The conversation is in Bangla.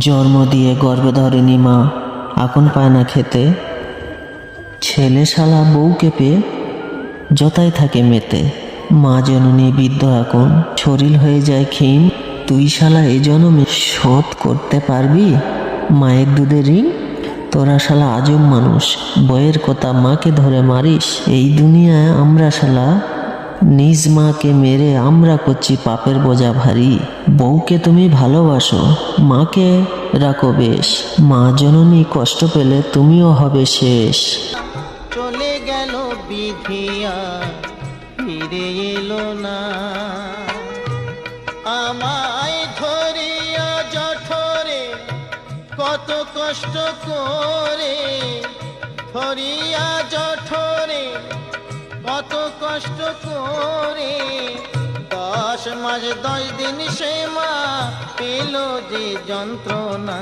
জন্ম দিয়ে গর্ভে ধরেনি মা, এখন পায় না খেতে। ছেলে শালা বউকে পেয়ে যতাই থাকে মেতে। মা জননী বৃদ্ধ এখন, শরীর হয়ে যায় ক্ষীণ। তুই শালা এই জন্মে শোধ করতে পারবি মায়ের দুধের ঋণ? তোরা শালা আজব মানুষ, বইয়ের কথা মাকে ধরে মারিস। এই দুনিয়ায় আমরা শালা নিজ মাকে মেরে আমরা করছি পাপের বোঝা ভারী। বউকে তুমি ভালোবাসো, মাকে রাখো বেশ। মা জননী কষ্ট পেলে তুমিও হবে শেষ। চলে গেল বিধিয়া, ফিরে এলো না। আমায় ধরিয়া জঠরে কত কষ্ট করে, ধরিয়া জঠরে কত কষ্ট করে। 10 মাস 10 দিন সে মা পেল যে যন্ত্রণা।